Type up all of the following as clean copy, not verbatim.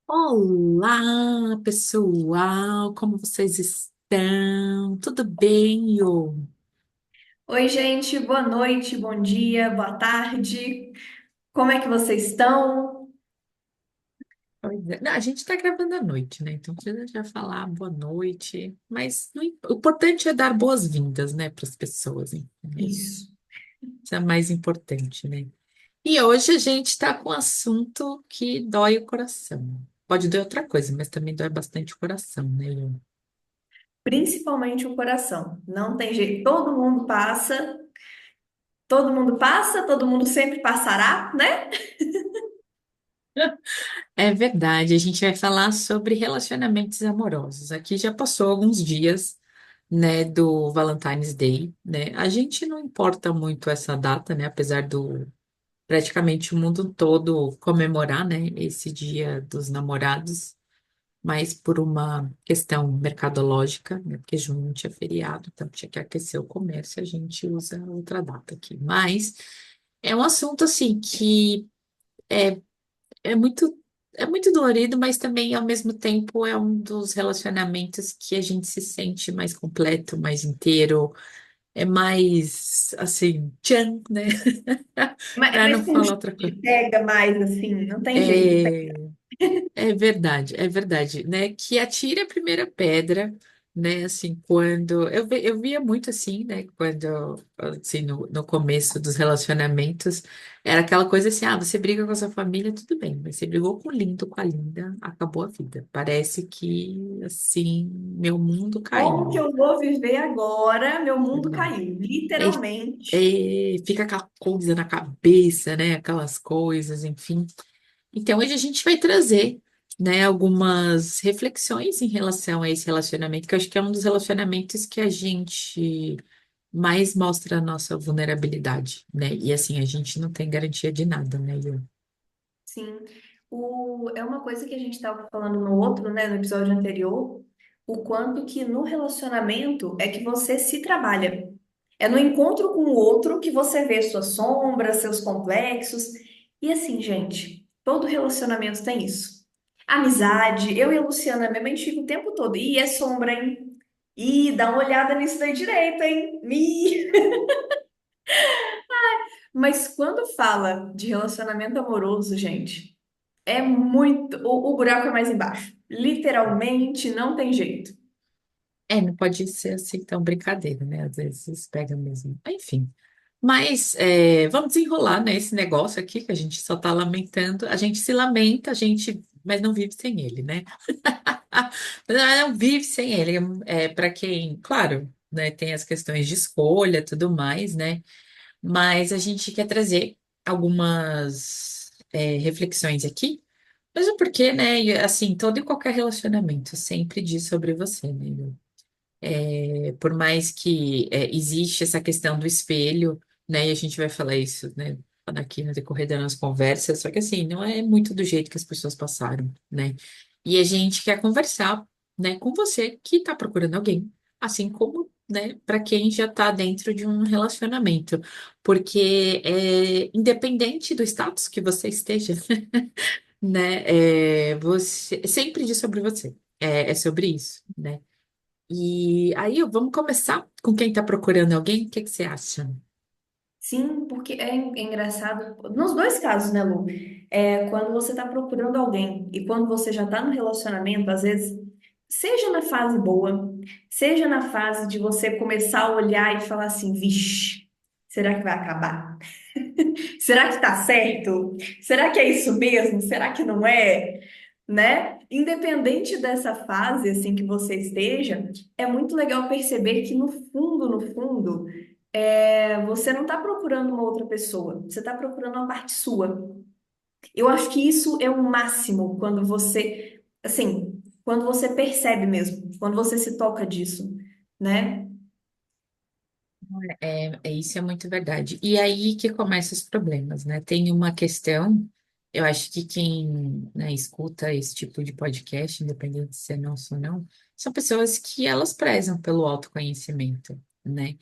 Olá, pessoal, como vocês estão? Tudo bem, Yo? Oi, gente, boa noite, bom dia, boa tarde. Como é que vocês estão? Pois é. Não, a gente está gravando à noite, né? Então precisa já falar boa noite, mas o importante é dar boas-vindas, né, para as pessoas, hein? Isso. Isso é mais importante, né? E hoje a gente está com um assunto que dói o coração. Pode doer outra coisa, mas também dói bastante o coração, né, Yo? Principalmente o coração. Não tem jeito, todo mundo sempre passará, né? É verdade, a gente vai falar sobre relacionamentos amorosos. Aqui já passou alguns dias, né, do Valentine's Day, né? A gente não importa muito essa data, né, apesar do praticamente o mundo todo comemorar, né, esse Dia dos Namorados, mas por uma questão mercadológica, né, porque junho tinha feriado, então tinha que aquecer o comércio, a gente usa outra data aqui. Mas é um assunto assim que é é muito, é muito dolorido, mas também, ao mesmo tempo, é um dos relacionamentos que a gente se sente mais completo, mais inteiro, é mais, assim, tchan, né? Para não Mas falar outra coisa. puxa, pega mais assim, não tem jeito. É, é verdade, né? Que atire a primeira pedra, né? Assim, quando eu via muito assim, né? Quando, assim, no começo dos relacionamentos, era aquela coisa assim: ah, você briga com a sua família, tudo bem, mas você brigou com o lindo, com a linda, acabou a vida. Parece que, assim, meu mundo Como que caiu. eu vou viver agora? Meu mundo Né? caiu, É, literalmente. fica aquela coisa na cabeça, né? Aquelas coisas, enfim. Então, hoje a gente vai trazer, né, algumas reflexões em relação a esse relacionamento, que eu acho que é um dos relacionamentos que a gente mais mostra a nossa vulnerabilidade, né? E assim, a gente não tem garantia de nada, né, Ian? Sim, é uma coisa que a gente estava falando no outro, né, no episódio anterior, o quanto que no relacionamento é que você se trabalha. É no encontro com o outro que você vê suas sombras, seus complexos. E assim, gente, todo relacionamento tem isso. Amizade, eu e a Luciana mesmo, a gente fica o tempo todo. Ih, é sombra, hein? Ih, dá uma olhada nisso daí direito, hein? Ih. Mas quando fala de relacionamento amoroso, gente. É muito. O buraco é mais embaixo. Literalmente, não tem jeito. É, não pode ser assim tão brincadeira, né? Às vezes pega mesmo. Enfim. Mas vamos desenrolar, né, esse negócio aqui que a gente só tá lamentando. A gente se lamenta, a gente, mas não vive sem ele, né? Não vive sem ele. É, para quem, claro, né, tem as questões de escolha, tudo mais, né? Mas a gente quer trazer algumas reflexões aqui. Mesmo porque, né, e, assim, todo e qualquer relacionamento sempre diz sobre você, né? Por mais que existe essa questão do espelho, né? E a gente vai falar isso, né? Aqui no decorrer das nossas conversas, só que assim, não é muito do jeito que as pessoas passaram, né? E a gente quer conversar, né, com você que está procurando alguém, assim como, né, para quem já está dentro de um relacionamento, porque independente do status que você esteja, né, você sempre diz sobre você, é sobre isso, né? E aí, vamos começar com quem está procurando alguém? O que que você acha? Sim, porque é engraçado. Nos dois casos, né, Lu? É, quando você está procurando alguém e quando você já está no relacionamento, às vezes, seja na fase boa, seja na fase de você começar a olhar e falar assim: vixe, será que vai acabar? Será que tá certo? Será que é isso mesmo? Será que não é? Né? Independente dessa fase assim que você esteja, é muito legal perceber que no fundo, você não está procurando uma outra pessoa, você está procurando uma parte sua. Eu acho que isso é o máximo quando você, assim, quando você percebe mesmo, quando você se toca disso, né? Isso é muito verdade. E aí que começam os problemas, né? Tem uma questão, eu acho que quem, né, escuta esse tipo de podcast, independente se é nosso ou não, são pessoas que elas prezam pelo autoconhecimento, né?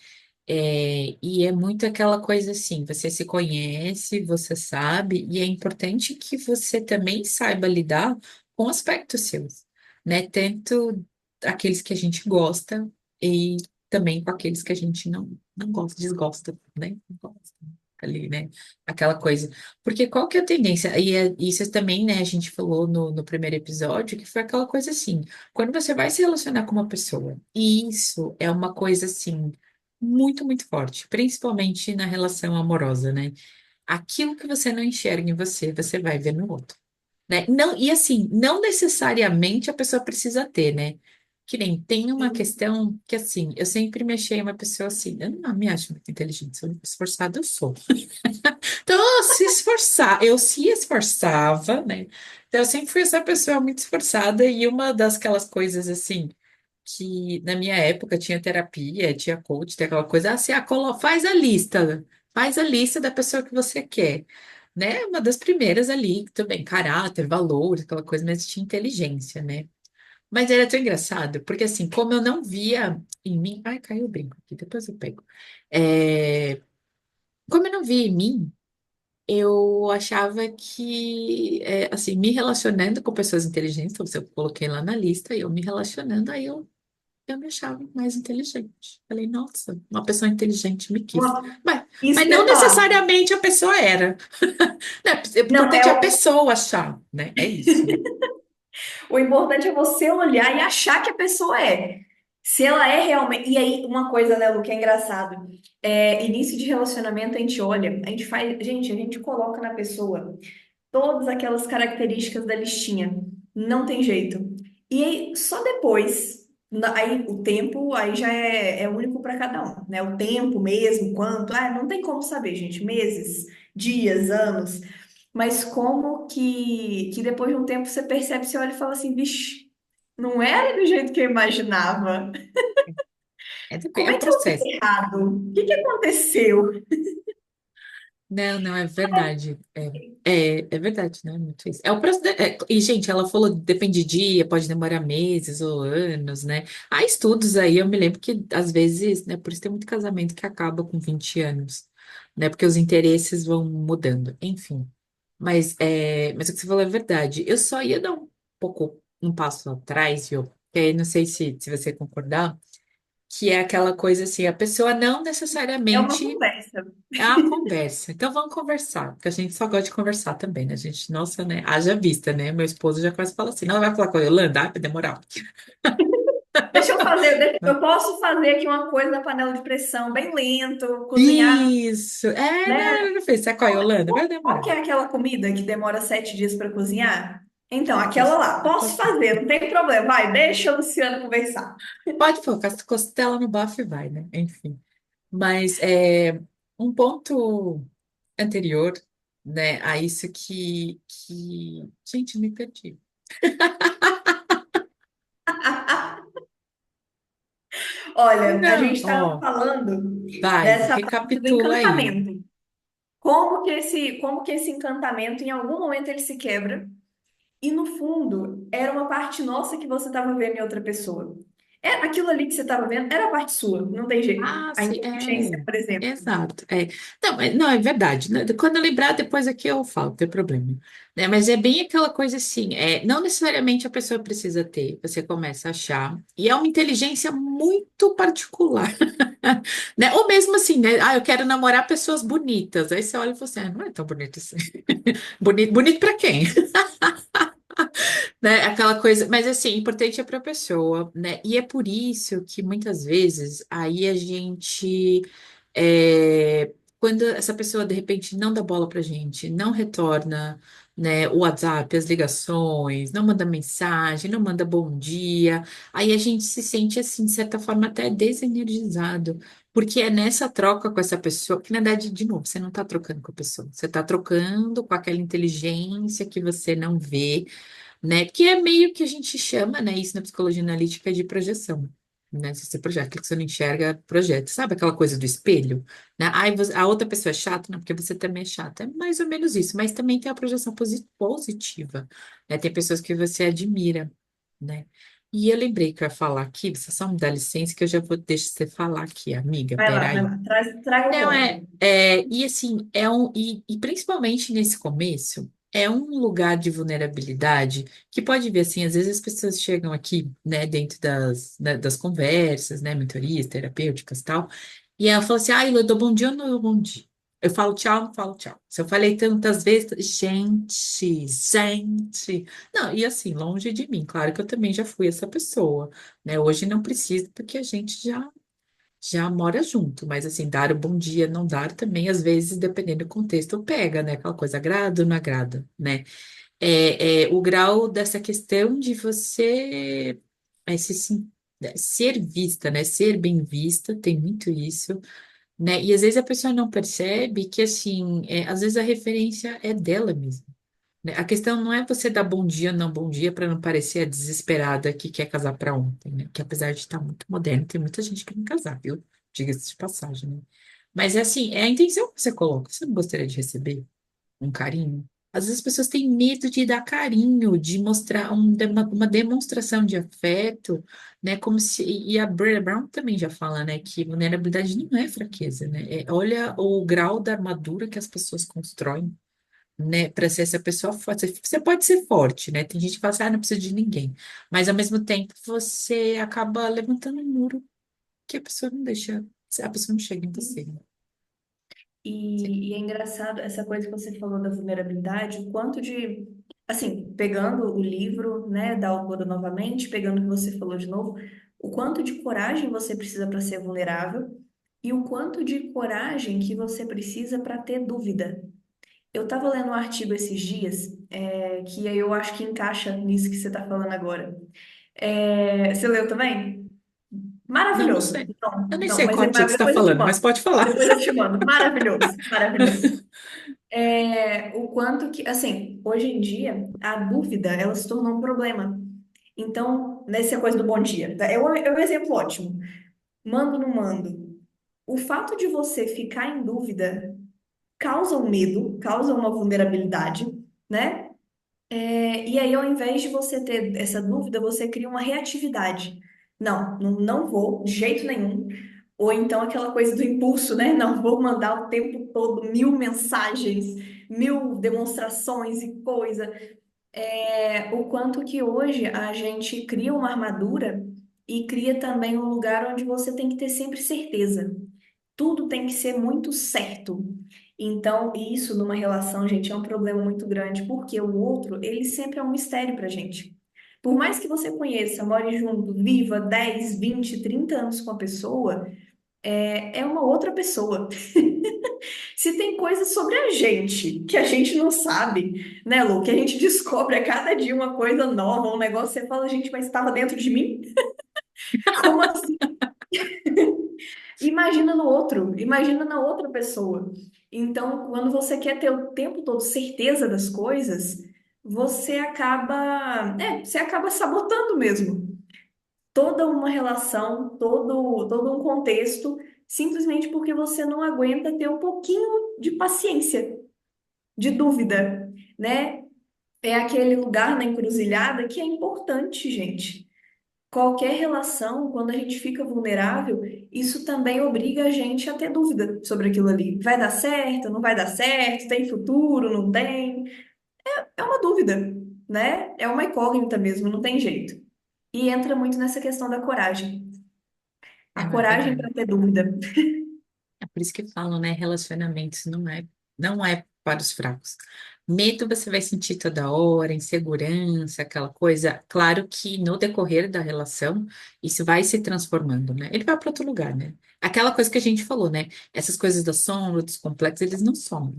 E é muito aquela coisa assim, você se conhece, você sabe, e é importante que você também saiba lidar com aspectos seus, né? Tanto aqueles que a gente gosta e também com aqueles que a gente não gosta, desgosta, né? Não gosta ali, né? Aquela coisa. Porque qual que é a tendência? E isso também, né? A gente falou no primeiro episódio, que foi aquela coisa assim, quando você vai se relacionar com uma pessoa, e isso é uma coisa assim, muito, muito forte, principalmente na relação amorosa, né? Aquilo que você não enxerga em você, você vai ver no outro, né? Não, e assim, não necessariamente a pessoa precisa ter, né? Que nem tem uma Sim. questão que assim, eu sempre me achei uma pessoa assim, eu não me acho muito inteligente, sou esforçada, eu sou. Então, eu se esforçava, né? Então, eu sempre fui essa pessoa muito esforçada e uma das aquelas coisas assim que na minha época tinha terapia, tinha coach, tem aquela coisa, assim, faz a lista da pessoa que você quer, né? Uma das primeiras ali, também, caráter, valores, aquela coisa, mas tinha inteligência, né? Mas era tão engraçado, porque assim, como eu não via em mim, ai, caiu o brinco aqui, depois eu pego. É, como eu não via em mim, eu achava que, assim, me relacionando com pessoas inteligentes, então, eu coloquei lá na lista, e eu me relacionando, aí eu me achava mais inteligente. Falei, nossa, uma pessoa inteligente me quis. Isso Mas que eu não ia falar. necessariamente a pessoa era. Né? É Não, importante a pessoa achar, né? É isso. o importante é você olhar e achar que a pessoa é. Se ela é realmente. E aí, uma coisa, né, Lu, que é engraçado. Início de relacionamento, a gente olha, a gente faz. Gente, a gente coloca na pessoa todas aquelas características da listinha. Não tem jeito. E aí, só depois, aí o tempo aí já é único para cada um, né? O tempo mesmo, quanto, não tem como saber, gente. Meses, dias, anos. Mas como que depois de um tempo você percebe, você olha e fala assim, vixe, não era do jeito que eu imaginava. Como É o é que eu processo. dei errado? O que que aconteceu? Não, não, é verdade. É verdade, né? Muito isso. É o processo. E, gente, ela falou, depende de dia, pode demorar meses ou anos, né? Há estudos aí, eu me lembro que, às vezes, né? Por isso tem muito casamento que acaba com 20 anos, né? Porque os interesses vão mudando. Enfim. Mas o que você falou é verdade. Eu só ia dar um passo atrás, viu? Que aí não sei se você concordar, que é aquela coisa assim, a pessoa não É uma necessariamente conversa. é a conversa. Então vamos conversar, porque a gente só gosta de conversar também, né? A gente, nossa, né? Haja vista, né? Meu esposo já quase fala assim, não vai falar com a Yolanda, vai demorar. Eu posso fazer aqui uma coisa na panela de pressão, bem lento, cozinhar, Isso! né? Não fez. Você é com a Yolanda? Vai Qual demorar. que é aquela comida que demora 7 dias para cozinhar? Então, aquela Isso. lá, posso fazer, não tem problema. Vai, deixa a Luciana conversar. Pode pôr costela no bafo e vai, né? Enfim. Mas um ponto anterior, né, a isso gente, me perdi. Olha, a gente Não, estava ó, falando vai, dessa parte do recapitula aí. encantamento. Como que esse encantamento, em algum momento, ele se quebra? E no fundo, era uma parte nossa que você estava vendo em outra pessoa. Aquilo ali que você estava vendo era a parte sua, não tem jeito. Ah, A sim, inteligência, por exemplo. exato, Não, não, é verdade, né? Quando eu lembrar, depois aqui eu falo, não tem problema, né? Mas é bem aquela coisa assim, não necessariamente a pessoa precisa ter, você começa a achar, e é uma inteligência muito particular, né? Ou mesmo assim, né? Ah, eu quero namorar pessoas bonitas, aí você olha e fala assim, não é tão bonito assim. Bonito, bonito para quem? Né? Aquela coisa, mas assim, importante é para a pessoa, né? E é por isso que muitas vezes aí a gente, quando essa pessoa de repente não dá bola pra gente, não retorna, né, o WhatsApp, as ligações, não manda mensagem, não manda bom dia, aí a gente se sente assim, de certa forma, até desenergizado. Porque é nessa troca com essa pessoa, que na verdade, de novo, você não está trocando com a pessoa, você está trocando com aquela inteligência que você não vê, né? Que é meio que a gente chama, né, isso na psicologia analítica de projeção, né? Se você projeta, aquilo que você não enxerga, projeta. Sabe aquela coisa do espelho, né? A outra pessoa é chata, não, porque você também é chata. É mais ou menos isso, mas também tem a projeção positiva, né? Tem pessoas que você admira, né? E eu lembrei que eu ia falar aqui, você só me dá licença que eu já vou deixar você falar aqui, amiga, Vai peraí. lá, traga o Não, ponto. e assim, e principalmente nesse começo. é um lugar de vulnerabilidade que pode ver assim, às vezes as pessoas chegam aqui, né, dentro das conversas, né, mentorias, terapêuticas e tal, e ela fala assim, ah, eu dou bom dia ou não dou bom dia? Eu falo tchau, não falo tchau. Se eu falei tantas vezes, gente. Não, e assim, longe de mim, claro que eu também já fui essa pessoa, né? Hoje não precisa, porque a gente já mora junto, mas assim, dar o bom dia, não dar também, às vezes, dependendo do contexto, pega, né? Aquela coisa agrada ou não agrada, né? O grau dessa questão de você ser vista, né? Ser bem vista, tem muito isso, né? E às vezes a pessoa não percebe que, assim, às vezes a referência é dela mesmo. Né? A questão não é você dar bom dia ou não bom dia para não parecer a desesperada que quer casar para ontem, né? Que apesar de estar muito moderno, tem muita gente que não quer casar, viu? Diga-se de passagem, né? Mas é assim, é a intenção que você coloca. Você não gostaria de receber um carinho? Às vezes as pessoas têm medo de dar carinho, de mostrar uma demonstração de afeto, né? Como se, e a Brené Brown também já fala, né? Que vulnerabilidade não é fraqueza, né? Olha o grau da armadura que as pessoas constroem, né, para ser essa pessoa forte. Você pode ser forte, né? Tem gente que fala assim, ah, não precisa de ninguém. Mas ao mesmo tempo você acaba levantando um muro que a pessoa não deixa, a pessoa não chega em você, né? E é engraçado essa coisa que você falou da vulnerabilidade, o quanto de, assim, pegando o livro, né, da autora novamente, pegando o que você falou de novo, o quanto de coragem você precisa para ser vulnerável e o quanto de coragem que você precisa para ter dúvida. Eu estava lendo um artigo esses dias, que aí eu acho que encaixa nisso que você está falando agora. Você leu também? Não, não Maravilhoso. sei. Não, Eu nem não, sei mas qual artigo você está depois eu te falando, mas mando. pode falar. Depois eu te mando. Maravilhoso, maravilhoso. O quanto que, assim, hoje em dia, a dúvida, ela se tornou um problema. Então, nessa coisa do bom dia, tá? É um exemplo ótimo. Mando, não mando. O fato de você ficar em dúvida causa um medo, causa uma vulnerabilidade, né? E aí, ao invés de você ter essa dúvida, você cria uma reatividade. Não, não, não vou, de jeito nenhum. Ou então aquela coisa do impulso, né? Não vou mandar o tempo todo 1000 mensagens, 1000 demonstrações e coisa. O quanto que hoje a gente cria uma armadura e cria também um lugar onde você tem que ter sempre certeza. Tudo tem que ser muito certo. Então, isso numa relação, gente, é um problema muito grande, porque o outro, ele sempre é um mistério pra gente. Por mais que você conheça, more junto, viva 10, 20, 30 anos com a pessoa, é uma outra pessoa. Se tem coisas sobre a gente que a gente não sabe, né, Lu? Que a gente descobre a cada dia uma coisa nova, um negócio, você fala, gente, mas estava dentro de mim? Como assim? Imagina no outro, imagina na outra pessoa. Então, quando você quer ter o tempo todo certeza das coisas, você acaba sabotando mesmo toda uma relação, todo um contexto, simplesmente porque você não aguenta ter um pouquinho de paciência, de dúvida, né? É aquele lugar na encruzilhada que é importante, gente. Qualquer relação, quando a gente fica vulnerável, isso também obriga a gente a ter dúvida sobre aquilo ali. Vai dar certo, não vai dar certo, tem futuro, não tem? É uma dúvida, né? É uma incógnita mesmo, não tem jeito. E entra muito nessa questão da coragem. A Não é coragem verdade. para ter dúvida. É por isso que falam, né? Relacionamentos não é para os fracos. Medo você vai sentir toda hora, insegurança, aquela coisa. Claro que no decorrer da relação, isso vai se transformando, né? Ele vai para outro lugar, né? Aquela coisa que a gente falou, né? Essas coisas da sombra, dos complexos, eles não somem.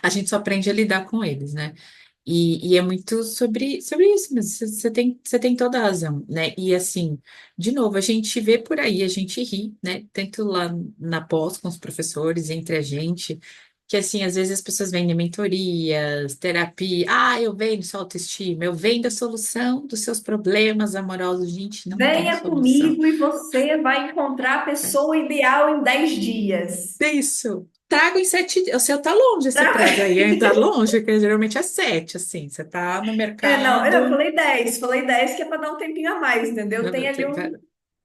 A gente só aprende a lidar com eles, né? E é muito sobre isso, mas você tem toda a razão, né? E assim, de novo, a gente vê por aí, a gente ri, né? Tanto lá na pós com os professores, entre a gente, que assim, às vezes as pessoas vendem mentorias, terapia, eu vendo sua autoestima, eu vendo a solução dos seus problemas amorosos. Gente, não tem Venha solução. comigo e você vai encontrar a pessoa ideal em 10 dias. É isso. Trago em 7 dias. O seu tá longe esse prazo aí, hein? Tá longe, que geralmente é 7, assim. Você tá no Não, eu mercado. falei 10 que é para dar um tempinho a mais, entendeu? Tem ali um.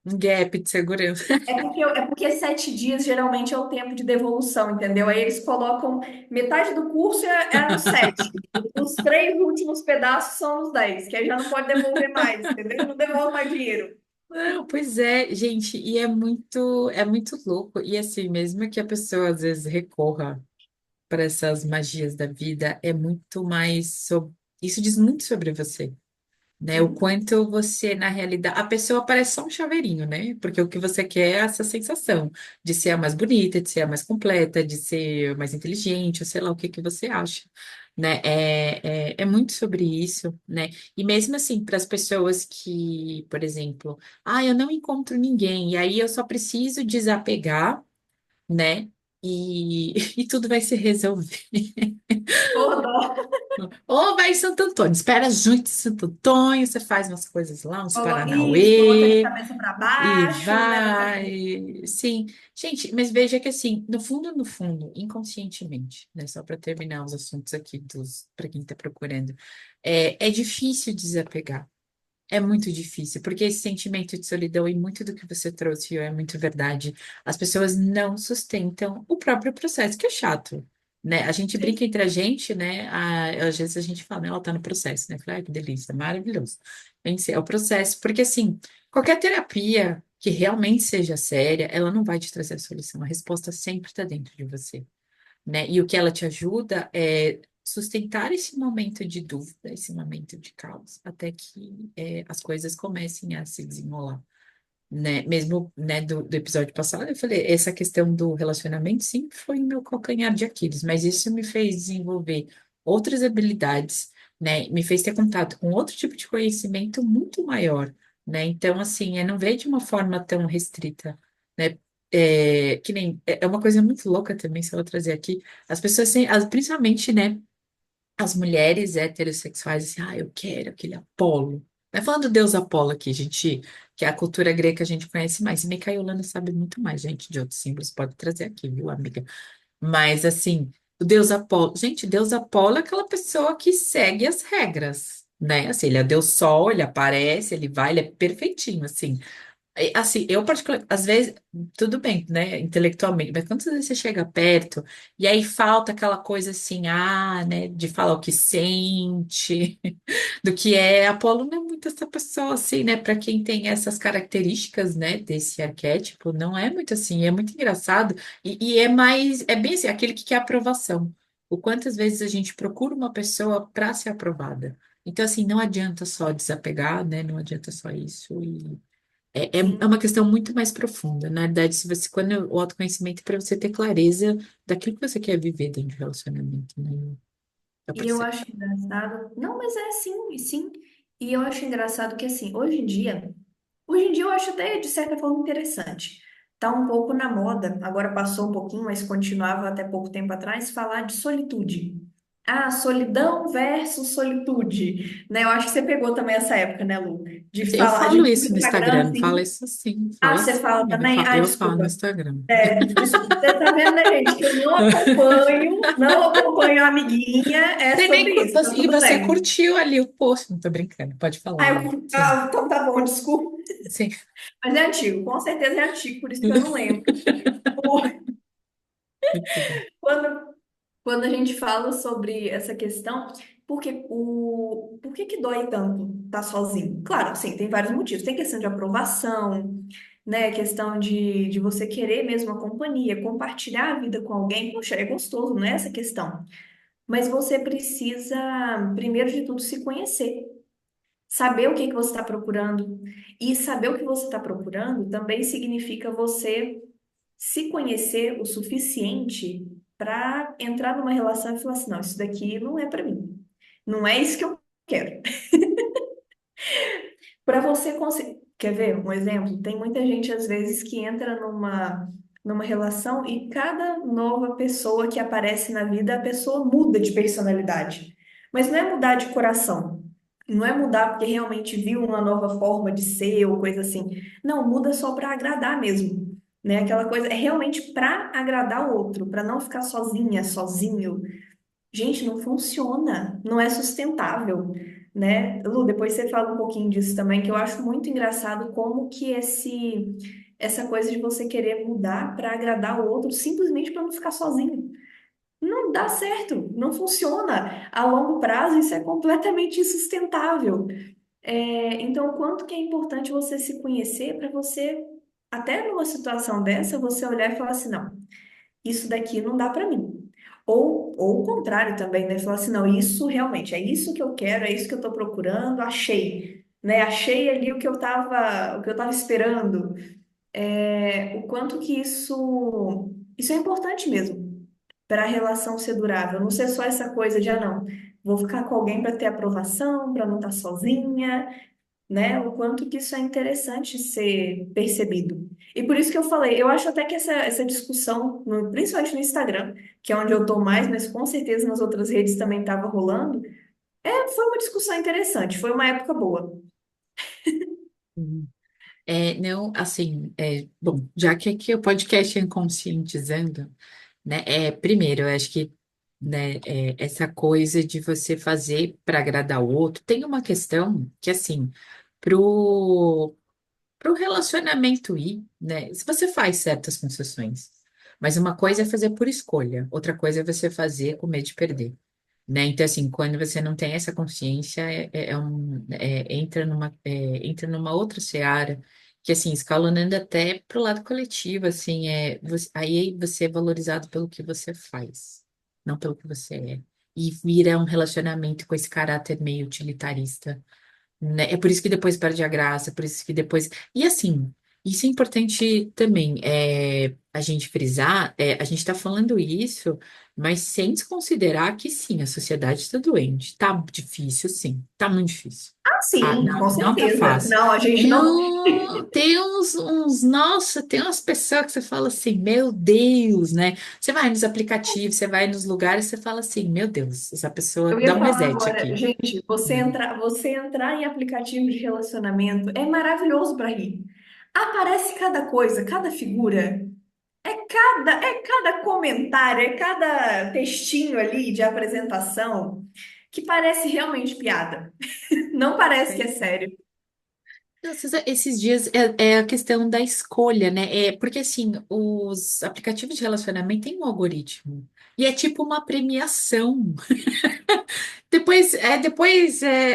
Um gap de segurança. É porque 7 dias geralmente é o tempo de devolução, entendeu? Aí eles colocam metade do curso é no 7, os três últimos pedaços são os 10, que aí já não pode devolver mais, entendeu? Não devolve mais dinheiro. Não, pois é, gente, e é muito louco. E assim, mesmo que a pessoa às vezes recorra para essas magias da vida, é muito mais sobre. Isso diz muito sobre você, né? O Sim, quanto você, na realidade, a pessoa parece só um chaveirinho, né? Porque o que você quer é essa sensação de ser a mais bonita, de ser a mais completa, de ser mais inteligente, ou sei lá o que que você acha, né? É muito sobre isso, né? E mesmo assim, para as pessoas que, por exemplo, eu não encontro ninguém, e aí eu só preciso desapegar, né? E, e tudo vai se resolver. ô dó. Ou vai em Santo Antônio, espera junto em Santo Antônio, você faz umas coisas lá, uns Isso, coloca de Paranauê, cabeça para e baixo, né? vai. Sim, gente, mas veja que assim, no fundo, inconscientemente, né? Só para terminar os assuntos aqui dos para quem está procurando, é difícil desapegar. É muito difícil, porque esse sentimento de solidão e muito do que você trouxe é muito verdade. As pessoas não sustentam o próprio processo, que é chato, né? A gente brinca Sim, entre a gente, né? Às vezes a gente fala, né? Ela tá no processo, né? Fala, ai, que delícia, maravilhoso. É o processo, porque assim, qualquer terapia que realmente seja séria, ela não vai te trazer a solução. A resposta sempre está dentro de você, né? E o que ela te ajuda é sustentar esse momento de dúvida, esse momento de caos, até que as coisas comecem a se desenrolar, né? Mesmo, né, do episódio passado, eu falei, essa questão do relacionamento sempre foi o meu calcanhar de Aquiles, mas isso me fez desenvolver outras habilidades, né? Me fez ter contato com outro tipo de conhecimento muito maior, né? Então, assim, não veio de uma forma tão restrita, né? Que nem, é uma coisa muito louca também, se eu vou trazer aqui, as pessoas, principalmente, né? As mulheres heterossexuais, assim, eu quero aquele Apolo. Não é falando do deus Apolo aqui, gente, que é a cultura grega que a gente conhece mais. E Micaelana sabe muito mais, gente, de outros símbolos, pode trazer aqui, viu, amiga? Mas, assim, o deus Apolo. Gente, deus Apolo é aquela pessoa que segue as regras, né? Assim, ele é deus Sol, ele aparece, ele vai, ele é perfeitinho, assim. Assim, eu particularmente, às vezes, tudo bem, né, intelectualmente, mas quando você chega perto, e aí falta aquela coisa assim, né, de falar o que sente, do que é, Apolo não é muito essa pessoa assim, né, para quem tem essas características, né, desse arquétipo, não é muito assim, é muito engraçado, e é bem assim, aquele que quer aprovação, o quantas vezes a gente procura uma pessoa para ser aprovada, então assim, não adianta só desapegar, né, não adianta só isso, é uma sim. questão muito mais profunda. Na verdade, se você, quando o autoconhecimento é para você ter clareza daquilo que você quer viver dentro de relacionamento, né? Eu E eu percebo. acho engraçado. Não, mas é sim, e sim. E eu acho engraçado que assim, hoje em dia eu acho até de certa forma interessante. Tá um pouco na moda, agora passou um pouquinho, mas continuava até pouco tempo atrás, falar de solitude. Ah, solidão versus solitude, né? Eu acho que você pegou também essa época, né, Lu? De Eu falar, de falo no isso no Instagram, Instagram, falo assim. isso assim, Ah, falo você assim, fala amiga, também? Ah, eu falo no desculpa. Instagram. Desculpa. Você tá vendo, né, gente? Que eu não acompanho a amiguinha, é Você nem, sobre isso, tá e tudo você bem. curtiu ali o post, não tô brincando, pode falar, amiga. Sim, Então tá bom, desculpa. sim. Mas é antigo, com certeza é antigo, por isso que eu não lembro. Muito bom. Quando, quando a gente fala sobre essa questão, por que que dói tanto estar sozinho? Claro, sim, tem vários motivos. Tem questão de aprovação, né? Questão de você querer mesmo a companhia, compartilhar a vida com alguém. Poxa, é gostoso, não é essa questão. Mas você precisa, primeiro de tudo, se conhecer. Saber o que que você está procurando. E saber o que você está procurando também significa você se conhecer o suficiente para entrar numa relação e falar assim, não, isso daqui não é para mim. Não é isso que eu quero. Para você conseguir. Quer ver um exemplo? Tem muita gente, às vezes, que entra numa relação e cada nova pessoa que aparece na vida, a pessoa muda de personalidade. Mas não é mudar de coração. Não é mudar porque realmente viu uma nova forma de ser ou coisa assim. Não, muda só para agradar mesmo. Né? Aquela coisa é realmente para agradar o outro, para não ficar sozinha, sozinho. Gente, não funciona, não é sustentável, né? Lu, depois você fala um pouquinho disso também, que eu acho muito engraçado como que essa coisa de você querer mudar para agradar o outro simplesmente para não ficar sozinho. não dá certo, não funciona. A longo prazo, isso é completamente insustentável. Então, o quanto que é importante você se conhecer para você, até numa situação dessa, você olhar e falar assim, não, isso daqui não dá para mim. Ou o contrário também, né? Falar assim, não, isso realmente é isso que eu quero, é isso que eu estou procurando, achei, né? Achei ali o que eu tava esperando. O quanto que isso é importante mesmo para a relação ser durável. Não ser só essa coisa de, ah, não, vou ficar com alguém para ter aprovação, para não estar sozinha, né? O quanto que isso é interessante ser percebido. E por isso que eu falei, eu acho até que essa discussão, principalmente no Instagram, que é onde eu tô mais, mas com certeza nas outras redes também estava rolando, foi uma discussão interessante, foi uma época boa. Uhum. Não, assim, bom, já que aqui o podcast é conscientizando, né, primeiro, eu acho que, né, essa coisa de você fazer para agradar o outro, tem uma questão que, assim, pro, pro relacionamento ir, né, se você faz certas concessões, mas uma coisa é fazer por escolha, outra coisa é você fazer com medo de perder. Né? Então, assim, quando você não tem essa consciência, entra numa outra seara, que, assim, escalonando até pro lado coletivo, assim, aí você é valorizado pelo que você faz, não pelo que você é. E vira um relacionamento com esse caráter meio utilitarista, né? É por isso que depois perde a graça, por isso que depois. E assim, isso é importante também, a gente frisar, a gente está falando isso, mas sem desconsiderar que sim, a sociedade está doente. Tá difícil, sim, tá muito difícil. Ah, Ah, sim, não, com não tá certeza. fácil. Não, a gente não. Nossa, tem umas pessoas que você fala assim, meu Deus, né? Você vai nos aplicativos, você vai nos lugares, você fala assim, meu Deus, essa pessoa Eu dá ia um falar reset agora, aqui. gente, você entrar em aplicativo de relacionamento é maravilhoso para rir. Aparece cada coisa, cada figura. É cada comentário, é cada textinho ali de apresentação que parece realmente piada. Não parece que é sério. Esses dias é a questão da escolha, né? Porque assim, os aplicativos de relacionamento têm um algoritmo e é tipo uma premiação.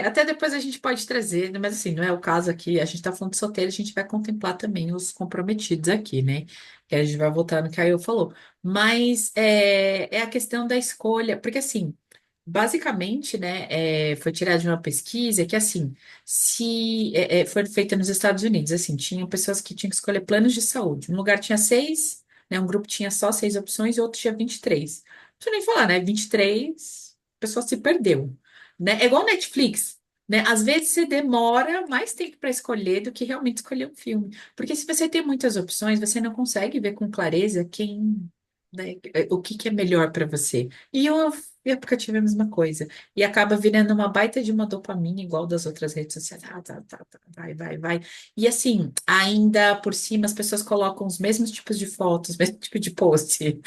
Até depois a gente pode trazer, né? Mas assim, não é o caso aqui. A gente está falando de solteiro, a gente vai contemplar também os comprometidos aqui, né? Que a gente vai voltar no que a Eu falou. Mas é a questão da escolha, porque assim. Basicamente, né, foi tirado de uma pesquisa que, assim, foi feita nos Estados Unidos, assim, tinham pessoas que tinham que escolher planos de saúde. Um lugar tinha seis, né, um grupo tinha só seis opções e outro tinha 23. Não precisa nem falar, né, 23, a pessoa se perdeu, né? É igual Netflix, né? Às vezes você demora mais tempo para escolher do que realmente escolher um filme. Porque se você tem muitas opções, você não consegue ver com clareza né, o que que é melhor para você. E o aplicativo é a mesma coisa. E acaba virando uma baita de uma dopamina igual das outras redes sociais. Ah, tá, vai, vai, vai. E assim, ainda por cima as pessoas colocam os mesmos tipos de fotos, mesmo tipo de post.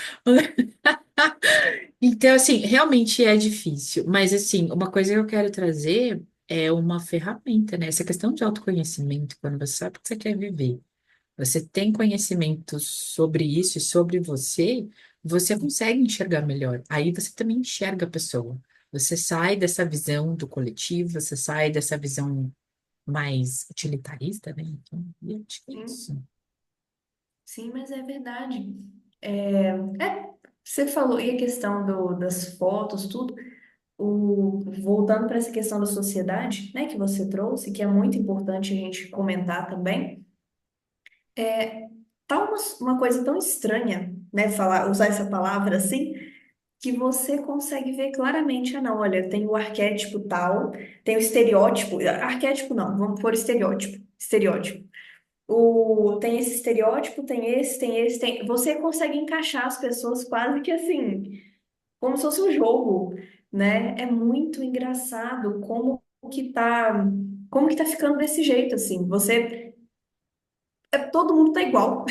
Então, assim, realmente é difícil. Mas, assim, uma coisa que eu quero trazer é uma ferramenta, né? Essa questão de autoconhecimento, quando você sabe o que você quer viver. Você tem conhecimento sobre isso e sobre você, você consegue enxergar melhor. Aí você também enxerga a pessoa. Você sai dessa visão do coletivo, você sai dessa visão mais utilitarista, né? Então, eu acho que é Sim, isso. sim, mas é verdade. Você falou, e a questão das fotos, tudo, voltando para essa questão da sociedade, né, que você trouxe, que é muito importante a gente comentar também, tá uma coisa tão estranha, né, usar essa palavra assim, que você consegue ver claramente, ah, não, olha, tem o arquétipo tal, tem o estereótipo, arquétipo não, vamos pôr estereótipo. Tem esse estereótipo, tem. Você consegue encaixar as pessoas quase que assim, como se fosse um jogo, né? É muito engraçado como que tá ficando desse jeito, assim. Todo mundo tá igual.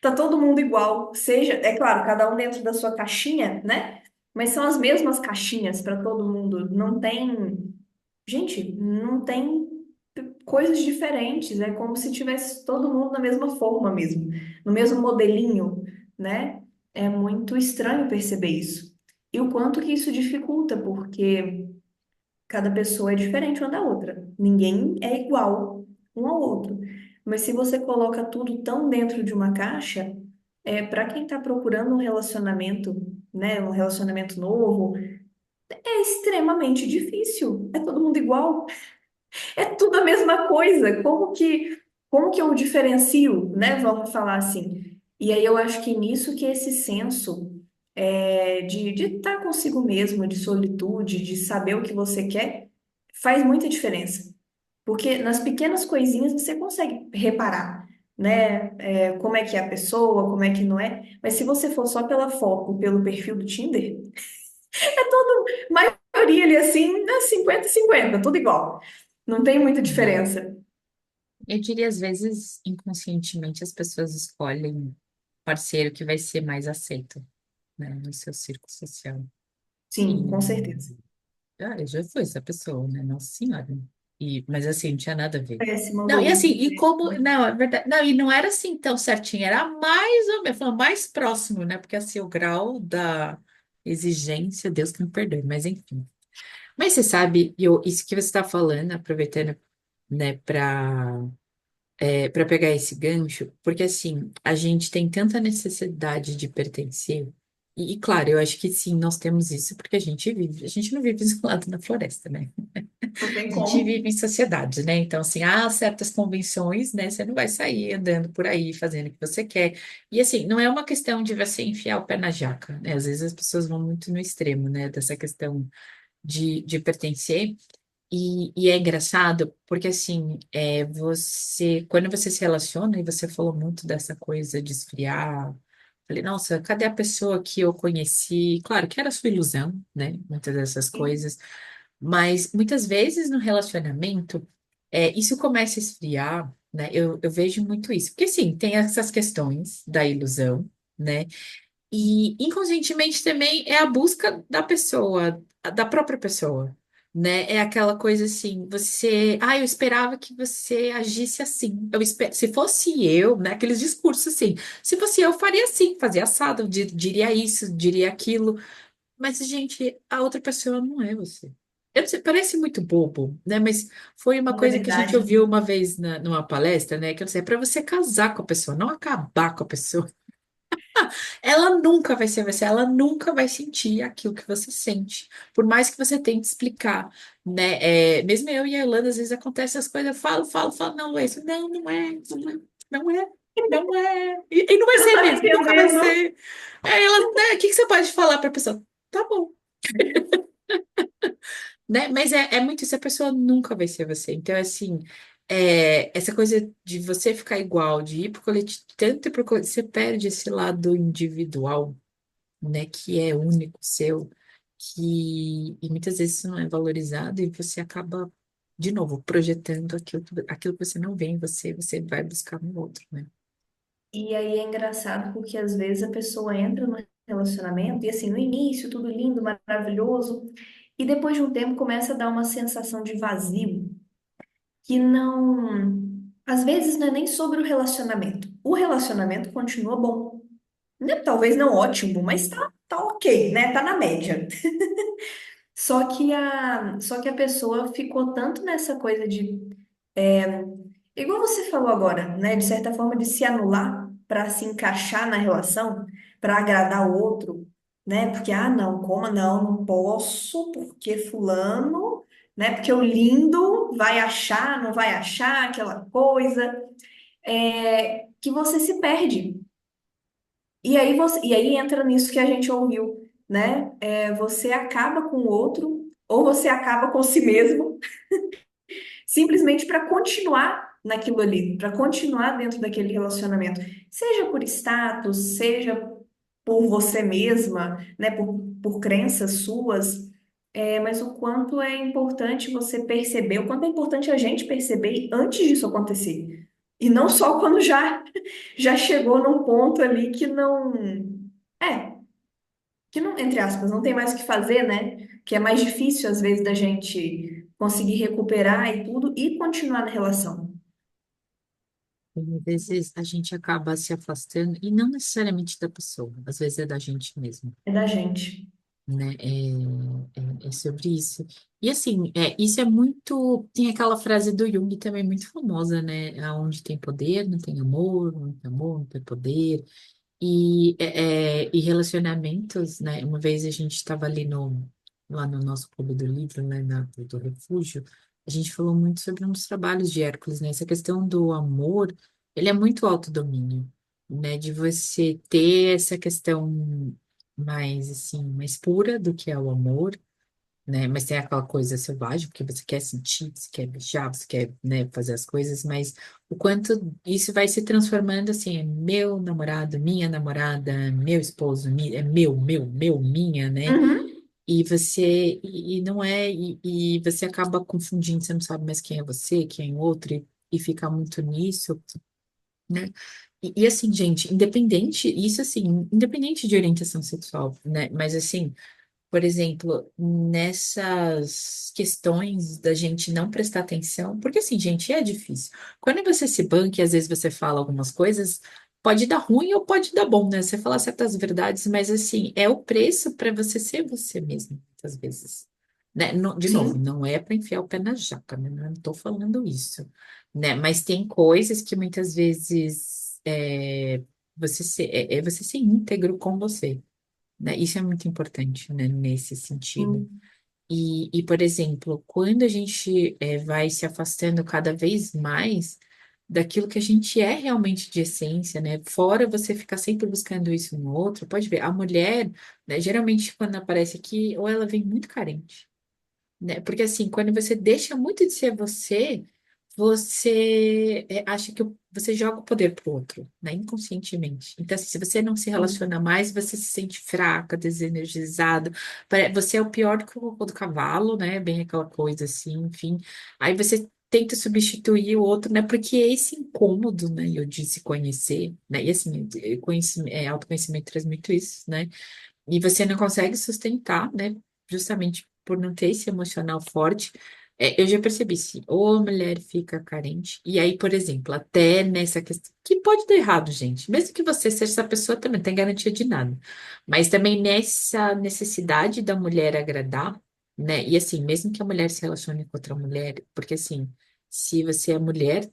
Tá todo mundo igual. Seja, é claro, cada um dentro da sua caixinha, né? Mas são as mesmas caixinhas para todo mundo. Não tem. Gente, não tem coisas diferentes. É como se tivesse todo mundo na mesma forma mesmo, no mesmo modelinho, né? É muito estranho perceber isso. E o quanto que isso dificulta, porque cada pessoa é diferente uma da outra. Ninguém é igual um ao outro. Mas se você coloca tudo tão dentro de uma caixa, para quem está procurando um relacionamento, né, um relacionamento novo, é extremamente difícil. É todo mundo igual. É tudo a mesma coisa. Como que eu diferencio, né? Vamos falar assim. E aí eu acho que nisso que esse senso de estar consigo mesmo, de solitude, de saber o que você quer, faz muita diferença. Porque nas pequenas coisinhas você consegue reparar, né? Como é que é a pessoa, como é que não é. Mas se você for só pela foto, pelo perfil do Tinder, é todo, maioria ali assim, né, 50-50, tudo igual. Não tem muita Uhum. diferença. Eu diria, às vezes, inconscientemente, as pessoas escolhem um parceiro que vai ser mais aceito, né, no seu círculo social. Sim, com E certeza. eu já fui essa pessoa, né? Nossa Senhora. Mas assim, não tinha nada a ver. Péssima, Não, e assim, Lu. e como. Não, é verdade. Não, e não era assim tão certinho, era mais ou menos, foi mais próximo, né? Porque assim, o grau da exigência, Deus que me perdoe, mas enfim. Mas você sabe, isso que você está falando, aproveitando, né, para pegar esse gancho, porque assim, a gente tem tanta necessidade de pertencer, claro, eu acho que sim, nós temos isso porque a gente não vive isolado na floresta, né? Não tem A gente como. vive em sociedade, né? Então, assim, há certas convenções, né? Você não vai sair andando por aí fazendo o que você quer. E, assim, não é uma questão de você enfiar o pé na jaca, né? Às vezes as pessoas vão muito no extremo, né? Dessa questão de pertencer. E é engraçado porque, assim, quando você se relaciona, e você falou muito dessa coisa de esfriar, falei, nossa, cadê a pessoa que eu conheci? Claro que era sua ilusão, né? Muitas dessas Sim. coisas. Mas muitas vezes no relacionamento, isso começa a esfriar, né? Eu vejo muito isso. Porque, sim, tem essas questões da ilusão, né? E inconscientemente também é a busca da pessoa, da própria pessoa, né? É aquela coisa assim, eu esperava que você agisse assim. Se fosse eu, né? Aqueles discursos assim, se fosse eu, faria assim, fazia assado, diria isso, diria aquilo. Mas, gente, a outra pessoa não é você. Eu não sei, parece muito bobo, né? Mas foi uma Mas é coisa que a gente verdade. ouviu uma vez numa palestra, né? Que eu sei, é para você casar com a pessoa, não acabar com a pessoa. Ela nunca vai ser você, ela nunca vai sentir aquilo que você sente. Por mais que você tente explicar, né? Mesmo eu e a Yolanda, às vezes acontecem as coisas, eu falo, não, Luiz, não, não é, não é. E não vai Você não ser tá me mesmo, nunca vai entendendo? ser. Aí ela, né, o que que você pode falar para a pessoa? Tá bom. Né? Mas é muito isso, a pessoa nunca vai ser você. Então, assim, essa coisa de você ficar igual, de ir pro coletivo, tanto pro coletivo, você perde esse lado individual, né, que é único seu, e muitas vezes isso não é valorizado e você acaba, de novo, projetando aquilo que você não vê em você, você vai buscar no outro, né? E aí é engraçado porque às vezes a pessoa entra no relacionamento e assim, no início, tudo lindo, maravilhoso, e depois de um tempo começa a dar uma sensação de vazio que não. Às vezes não é nem sobre o relacionamento. O relacionamento continua bom. Né? Talvez não ótimo, mas tá ok, né? Tá na média. Só que a pessoa ficou tanto nessa coisa de igual você falou agora, né? De certa forma, de se anular para se encaixar na relação, para agradar o outro, né? Porque, não, como não? Não posso, porque fulano, né? Porque o lindo vai achar, não vai achar aquela coisa, que você se perde. E aí entra nisso que a gente ouviu, né? Você acaba com o outro, ou você acaba com si mesmo simplesmente para continuar naquilo ali, para continuar dentro daquele relacionamento, seja por status, seja por você mesma, né, por crenças suas, mas o quanto é importante você perceber, o quanto é importante a gente perceber antes disso acontecer. E não só quando já chegou num ponto ali é, que não, entre aspas, não tem mais o que fazer, né? Que é mais difícil às vezes da gente conseguir recuperar e tudo e continuar na relação. Às vezes a gente acaba se afastando, e não necessariamente da pessoa, às vezes é da gente mesmo, É da gente. né? É sobre isso. E assim, isso é muito. Tem aquela frase do Jung também muito famosa, né? Onde tem poder, não tem amor, onde tem amor, não tem poder. E relacionamentos, né? Uma vez a gente estava ali lá no nosso clube do livro, né? Do Refúgio, a gente falou muito sobre uns trabalhos de Hércules, né? Essa questão do amor, ele é muito autodomínio, né? De você ter essa questão mais, assim, mais pura do que é o amor, né? Mas tem aquela coisa selvagem, porque você quer sentir, você quer beijar, você quer, né, fazer as coisas, mas o quanto isso vai se transformando assim, é meu namorado, minha namorada, meu esposo, é meu, minha, né? Uhum. E não é, e você acaba confundindo, você não sabe mais quem é você, quem é o outro, e fica muito nisso, né? E assim, gente, independente, isso assim, independente de orientação sexual, né? Mas assim, por exemplo, nessas questões da gente não prestar atenção, porque assim, gente, é difícil. Quando você se banca e às vezes você fala algumas coisas, pode dar ruim ou pode dar bom, né? Você fala certas verdades, mas assim, é o preço para você ser você mesmo, muitas vezes. Né? De novo, Sim, não é para enfiar o pé na jaca, né? Não estou falando isso, né? Mas tem coisas que muitas vezes você ser íntegro com você, né? Isso é muito importante, né, nesse sentido. sim. Por exemplo, quando a gente vai se afastando cada vez mais daquilo que a gente é realmente de essência, né? Fora você ficar sempre buscando isso no outro, pode ver, a mulher, né, geralmente quando aparece aqui, ou ela vem muito carente, né? Porque assim, quando você deixa muito de ser você, você acha que você joga o poder pro outro, né? Inconscientemente. Então, assim, se você não se Sim. relaciona mais, você se sente fraca, desenergizado. Você é o pior do que o cocô do cavalo, né? Bem aquela coisa assim, enfim. Aí você tenta substituir o outro, né? Porque é esse incômodo, né? Eu de se conhecer, né? E assim, autoconhecimento traz muito isso, né? E você não consegue sustentar, né? Justamente por não ter esse emocional forte. Eu já percebi, sim, ou a mulher fica carente, e aí, por exemplo, até nessa questão, que pode dar errado, gente, mesmo que você seja essa pessoa, também não tem garantia de nada, mas também nessa necessidade da mulher agradar, né? E assim, mesmo que a mulher se relacione com outra mulher, porque assim, se você é mulher,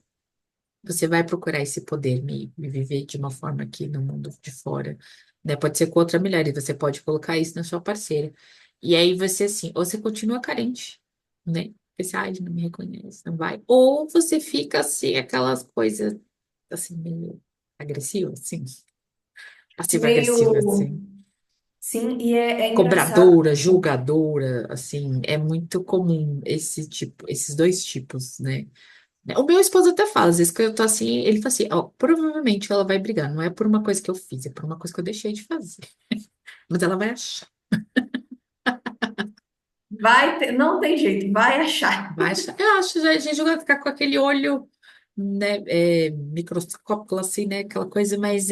você vai procurar esse poder e viver de uma forma aqui no mundo de fora, né? Pode ser com outra mulher e você pode colocar isso na sua parceira. E aí você assim, ou você continua carente, né? Pensa, ah, ele não me reconhece, não vai. Ou você fica assim, aquelas coisas assim, meio agressivas, assim, passiva-agressiva, Meio. assim. Sim, e é engraçado. Cobradora, julgadora, assim, é muito comum esse tipo, esses dois tipos, né? O meu esposo até fala, às vezes que eu tô assim, ele fala assim, ó, provavelmente ela vai brigar, não é por uma coisa que eu fiz, é por uma coisa que eu deixei de fazer. Mas ela vai achar, Não tem jeito, vai achar. vai achar. Eu acho, já, a gente vai ficar com aquele olho, né, microscópico assim, né, aquela coisa, mas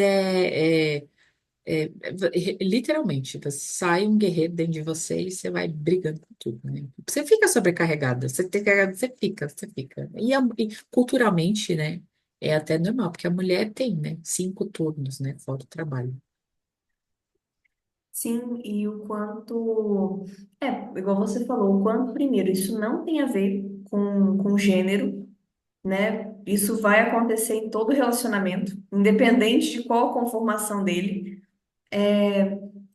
literalmente, você sai um guerreiro dentro de você e você vai brigando com tudo, né? Você fica sobrecarregada, você fica. E culturalmente, né, é até normal, porque a mulher tem, né, 5 turnos, né, fora o trabalho. Sim, e o quanto. É, igual você falou, o quanto, primeiro, isso não tem a ver com gênero, né? Isso vai acontecer em todo relacionamento, independente de qual a conformação dele.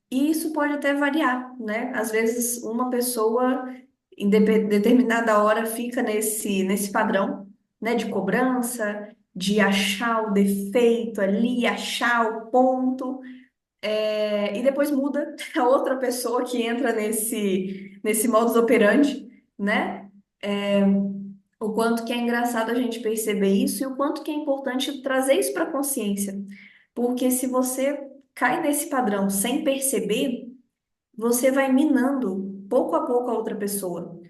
E isso pode até variar, né? Às vezes, uma pessoa, em determinada hora, fica nesse padrão, né? De cobrança, de achar o defeito ali, achar o ponto. E depois muda a outra pessoa que entra nesse modus operandi, né? O quanto que é engraçado a gente perceber isso e o quanto que é importante trazer isso para a consciência. Porque se você cai nesse padrão sem perceber, você vai minando pouco a pouco a outra pessoa.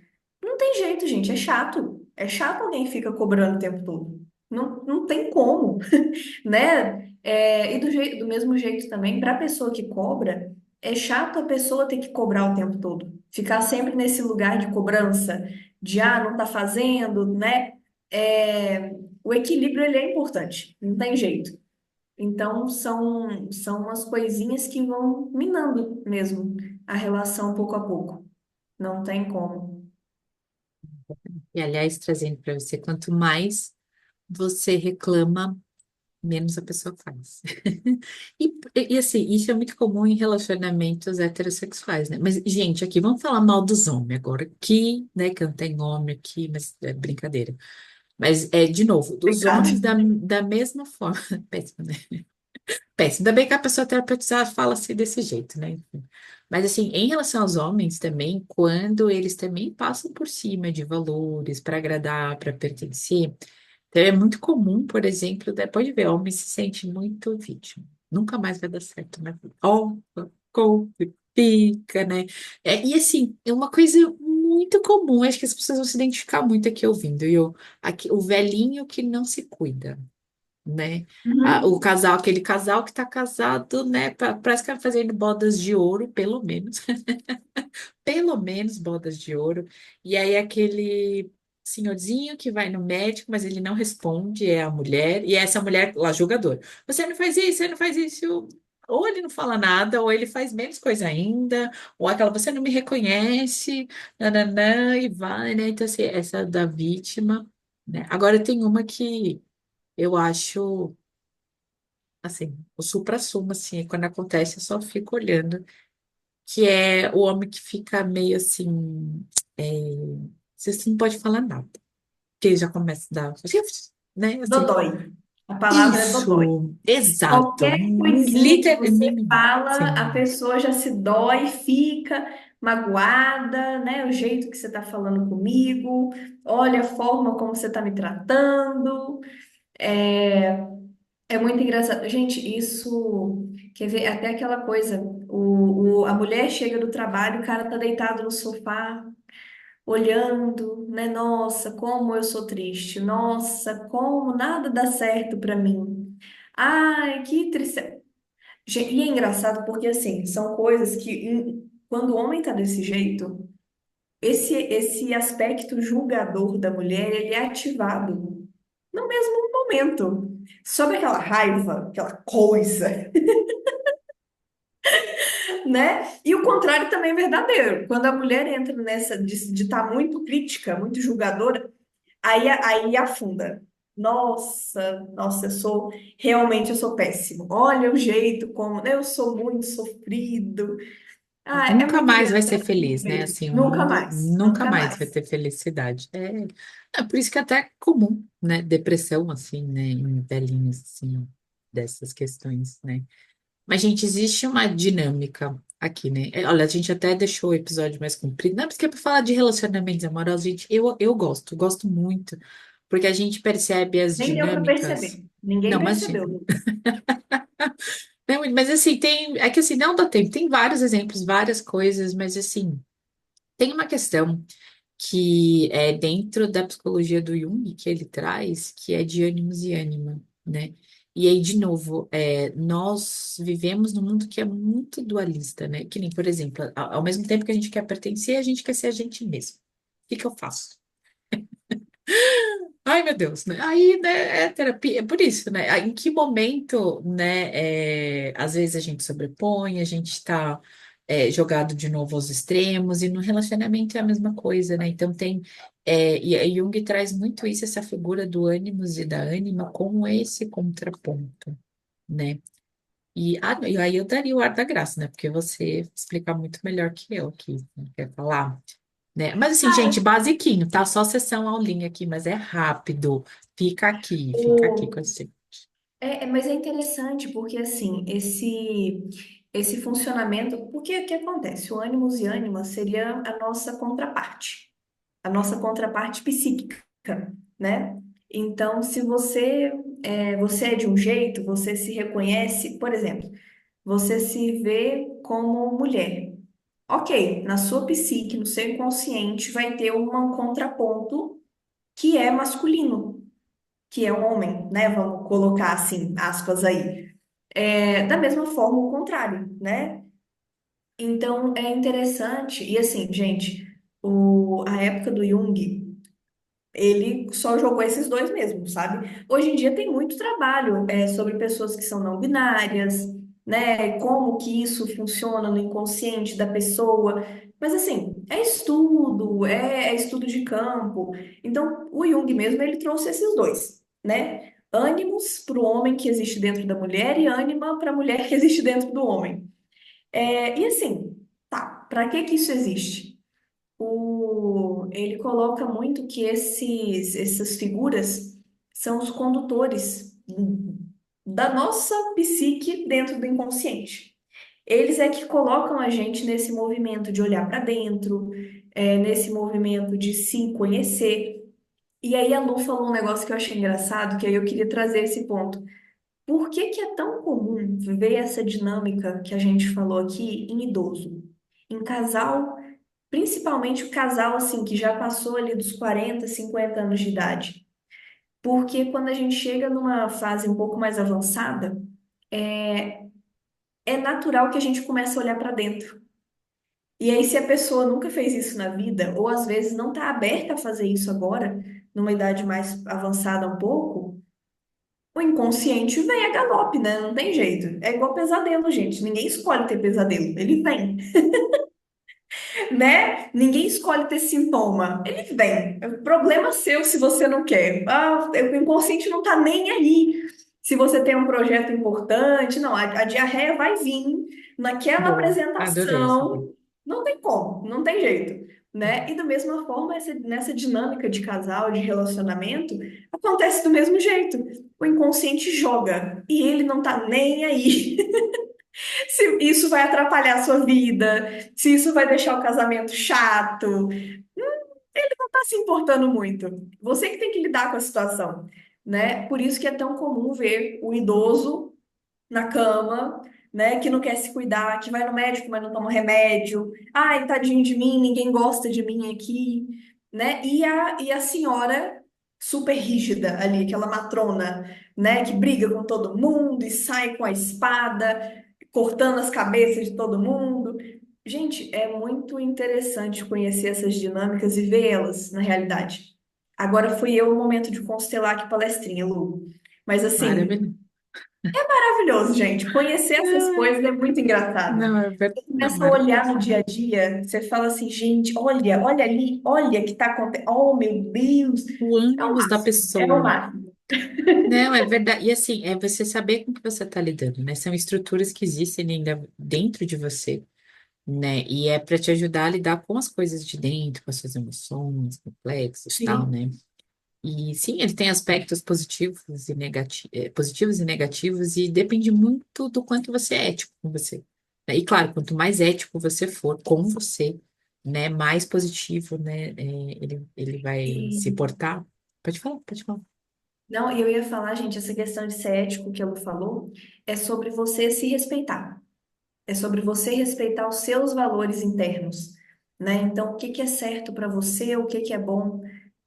Não tem jeito, gente, é chato. É chato alguém que fica cobrando o tempo todo. Não tem como, né? E do mesmo jeito também, para a pessoa que cobra, é chato a pessoa ter que cobrar o tempo todo. Ficar sempre nesse lugar de cobrança, de não tá fazendo, né? O equilíbrio ele é importante, não tem jeito. Então são umas coisinhas que vão minando mesmo a relação pouco a pouco. Não tem como. E, aliás, trazendo para você, quanto mais você reclama, menos a pessoa faz. E, assim, isso é muito comum em relacionamentos heterossexuais, né? Mas, gente, aqui vamos falar mal dos homens agora, aqui, né? Que não tem homem aqui, mas é brincadeira. Mas, de novo, dos Complicado. homens da mesma forma. Péssimo, né? Péssimo. Ainda bem que a pessoa terapeutizada fala assim desse jeito, né? Enfim. Mas, assim, em relação aos homens também, quando eles também passam por cima de valores para agradar, para pertencer. Então, é muito comum, por exemplo, depois de ver homem se sente muito vítima. Nunca mais vai dar certo, né? Ó, couve, pica, né? E assim, é uma coisa muito comum, acho que as pessoas vão se identificar muito aqui ouvindo. Aqui, o velhinho que não se cuida, né? O Uhum. casal, aquele casal que tá casado, né? Parece que vai fazendo bodas de ouro, pelo menos bodas de ouro. E aí aquele senhorzinho que vai no médico, mas ele não responde, é a mulher, e essa mulher lá julgadora. Você não faz isso, você não faz isso. Ou ele não fala nada, ou ele faz menos coisa ainda, ou aquela, você não me reconhece, nananã, e vai, né? Então, assim, essa da vítima, né? Agora tem uma que eu acho, assim, o suprassumo, assim, quando acontece, eu só fico olhando que é o homem que fica meio assim, é, você não pode falar nada, porque ele já começa a dar, né, assim, Dodói. A palavra é dodói. isso, exato, Qualquer coisinha que você fala, a sim, pessoa já se dói, fica magoada, né? O jeito que você está falando comigo, olha a forma como você está me tratando. É, é muito engraçado. Gente, isso. Quer ver? Até aquela coisa: a mulher chega do trabalho, o cara tá deitado no sofá, olhando, né? Nossa, como eu sou triste. Nossa, como nada dá certo para mim. Ai, que tristeza. E é engraçado porque, assim, são coisas que, quando o homem tá desse jeito, esse aspecto julgador da mulher, ele é ativado no mesmo momento. Sob aquela raiva, aquela coisa, né? E o contrário também é verdadeiro. Quando a mulher entra nessa de estar muito crítica, muito julgadora, aí afunda. Nossa, nossa, realmente eu sou péssimo. Olha o jeito como eu sou muito sofrido. Ah, é nunca muito mais vai ser engraçado de feliz, né, ver. assim, o Nunca mundo mais, nunca nunca mais vai mais. ter felicidade, é por isso que é até comum, né, depressão, assim, né, em velhinhos, assim, dessas questões, né. Mas, gente, existe uma dinâmica aqui, né? Olha, a gente até deixou o episódio mais comprido. Não, porque é para falar de relacionamentos amorosos, gente, eu gosto muito, porque a gente percebe as Nem deu para dinâmicas. perceber. Ninguém Não, imagina. percebeu. Não, mas assim, é que assim, não dá tempo. Tem vários exemplos, várias coisas, mas assim, tem uma questão que é dentro da psicologia do Jung que ele traz, que é de ânimos e ânima, né? E aí, de novo, nós vivemos num mundo que é muito dualista, né? Que nem, por exemplo, ao mesmo tempo que a gente quer pertencer, a gente quer ser a gente mesmo. O que que eu faço? Ai, meu Deus, né? Aí, né, é terapia, é por isso, né? Em que momento, né, às vezes a gente sobrepõe, a gente está jogado de novo aos extremos, e no relacionamento é a mesma coisa, né? Então e a Jung traz muito isso, essa figura do ânimos e da ânima, com esse contraponto, né? E aí eu daria o ar da graça, né? Porque você explica muito melhor que eu aqui, né? Quer falar? Né? Mas assim, gente, Ah, basiquinho, tá? Só sessão aulinha aqui, mas é rápido. Fica aqui com o... você. mas é interessante porque, assim, esse funcionamento... Porque o que acontece? O ânimos e ânima seria a nossa contraparte. A nossa contraparte psíquica, né? Então, se você é de um jeito, você se reconhece, por exemplo, você se vê como mulher. Ok, na sua psique, no seu inconsciente, vai ter um contraponto que é masculino, que é um homem, né? Vamos colocar assim, aspas aí. Da mesma forma, o contrário, né? Então, é interessante, e assim, gente, a época do Jung. Ele só jogou esses dois mesmo, sabe? Hoje em dia tem muito trabalho sobre pessoas que são não binárias, né? Como que isso funciona no inconsciente da pessoa. Mas assim, é estudo de campo. Então, o Jung mesmo, ele trouxe esses dois, né? Ânimos para o homem que existe dentro da mulher e ânima para a mulher que existe dentro do homem. E assim, tá, para que que isso existe? Ele coloca muito que essas figuras são os condutores da nossa psique dentro do inconsciente. Eles é que colocam a gente nesse movimento de olhar para dentro, nesse movimento de se conhecer. E aí a Lu falou um negócio que eu achei engraçado, que aí eu queria trazer esse ponto. Por que que é tão comum ver essa dinâmica que a gente falou aqui em idoso? Em casal, principalmente o casal assim que já passou ali dos 40, 50 anos de idade. Porque quando a gente chega numa fase um pouco mais avançada, é natural que a gente comece a olhar para dentro. E aí, se a pessoa nunca fez isso na vida, ou às vezes não está aberta a fazer isso agora, numa idade mais avançada um pouco, o inconsciente vem a galope, né? Não tem jeito. É igual pesadelo, gente. Ninguém escolhe ter pesadelo. Ele vem. Né? Ninguém escolhe ter sintoma. Ele vem. É um problema seu se você não quer. Ah, o inconsciente não tá nem aí. Se você tem um projeto importante, não, a diarreia vai vir naquela Boa, adorei essa ideia. apresentação. Não tem como, não tem jeito, né? E da mesma forma, nessa dinâmica de casal, de relacionamento, acontece do mesmo jeito. O inconsciente joga e ele não tá nem aí. Se isso vai atrapalhar a sua vida, se isso vai deixar o casamento chato, não tá se importando muito. Você que tem que lidar com a situação, né? Por isso que é tão comum ver o idoso na cama, né, que não quer se cuidar, que vai no médico, mas não toma remédio. Ai, tadinho de mim, ninguém gosta de mim aqui, né? E a senhora super rígida ali, aquela matrona, né, que briga com todo mundo e sai com a espada, cortando as cabeças de todo mundo. Gente, é muito interessante conhecer essas dinâmicas e vê-las na realidade. Agora fui eu o momento de constelar aqui palestrinha, Lu. Mas assim, Maravilhoso. maravilhoso, gente. Conhecer essas Ai, coisas é muito engraçado. não, é verdade. Você Não, começa a olhar maravilhoso. no dia a dia, você fala assim, gente, olha, olha ali, olha o que está acontecendo. Oh, meu Deus. O É o ânimos da máximo, é o pessoa. máximo. Não, é verdade. E assim, é você saber com que você está lidando, né? São estruturas que existem ainda dentro de você, né? E é para te ajudar a lidar com as coisas de dentro, com as suas emoções complexas, tal, Sim, né? E sim, ele tem aspectos positivos e negativos, e depende muito do quanto você é ético com você. Né? E claro, quanto mais ético você for com você, né, mais positivo, né, ele vai se e portar. Pode falar, pode falar. não, e eu ia falar, gente, essa questão de ser ético que ela falou é sobre você se respeitar. É sobre você respeitar os seus valores internos, né? Então, o que que é certo para você, o que que é bom.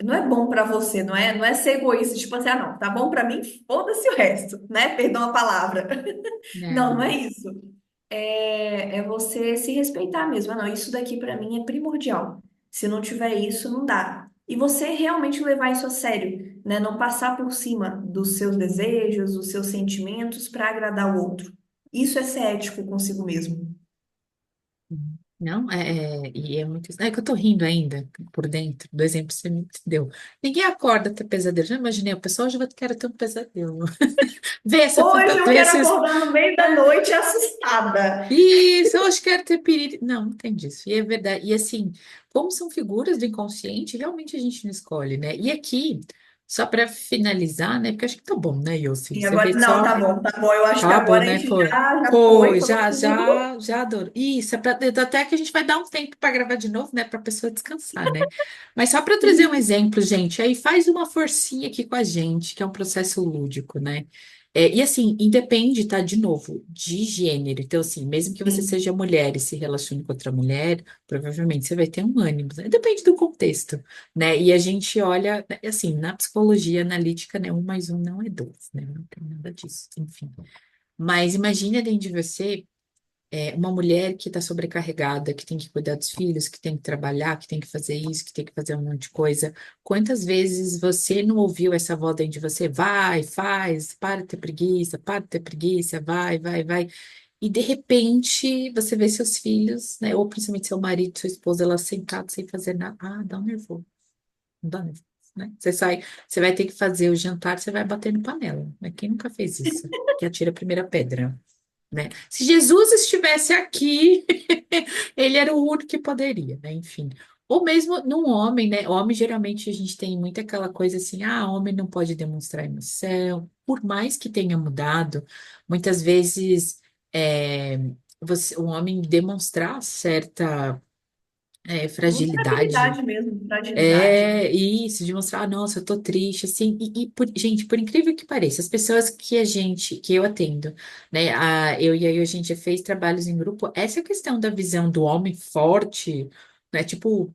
Não é bom para você, não é ser egoísta, tipo assim, ah, não, tá bom para mim, foda-se o resto, né? Perdão a palavra. Não, não é Não. isso. É você se respeitar mesmo. Ah, não, isso daqui para mim é primordial. Se não tiver isso, não dá. E você realmente levar isso a sério, né? Não passar por cima dos seus desejos, dos seus sentimentos para agradar o outro. Isso é ser ético consigo mesmo. Não, e é muito. É que eu tô rindo ainda por dentro do exemplo que você me deu. Ninguém acorda ter pesadelo. Já imaginei, o pessoal já vai querer ter um pesadelo. Vê essa Hoje fantasia, eu quero acordar no meio da noite assustada. isso, eu acho que quero ter piriri. Não, não tem disso. E é verdade. E assim, como são figuras do inconsciente, realmente a gente não escolhe, né? E aqui, só para finalizar, né? Porque acho que tá bom, né, Yossi? E Você agora, vê que não, só. tá bom, tá bom. Eu acho que Tá bom, agora a né? gente Foi. já foi, Foi, falou já, tudo. já, já adoro. Isso, até que a gente vai dar um tempo para gravar de novo, né? Para a pessoa descansar, né? Mas só para trazer um exemplo, gente, aí faz uma forcinha aqui com a gente, que é um processo lúdico, né? E assim, independe, tá? De novo, de gênero. Então, assim, mesmo que você Sim, seja mulher e se relacione com outra mulher, provavelmente você vai ter um ânimo, né? Depende do contexto, né? E a gente olha, né, assim, na psicologia analítica, né? Um mais um não é dois, né? Não tem nada disso, enfim. Mas imagina dentro de você. uma mulher que está sobrecarregada, que tem que cuidar dos filhos, que tem que trabalhar, que tem que fazer isso, que tem que fazer um monte de coisa. Quantas vezes você não ouviu essa voz dentro de você? Vai, faz, para de ter preguiça, para de ter preguiça, vai, vai, vai. E de repente você vê seus filhos, né? Ou principalmente seu marido, sua esposa, lá sentado sem fazer nada. Ah, dá um nervoso, não dá nervoso, né? Você sai, você vai ter que fazer o jantar, você vai bater no panela. Mas quem nunca fez isso? Que atira a primeira pedra, né? Se Jesus estivesse aqui, ele era o único que poderia, né? Enfim. Ou mesmo num homem, né? Homem, geralmente, a gente tem muito aquela coisa assim, homem não pode demonstrar emoção. Por mais que tenha mudado, muitas vezes é, o homem demonstrar certa fragilidade Vulnerabilidade mesmo, fragilidade. é isso, de mostrar, nossa, eu tô triste, assim, gente, por incrível que pareça, as pessoas que eu atendo, né, eu e a gente já fez trabalhos em grupo, essa questão da visão do homem forte, né, tipo,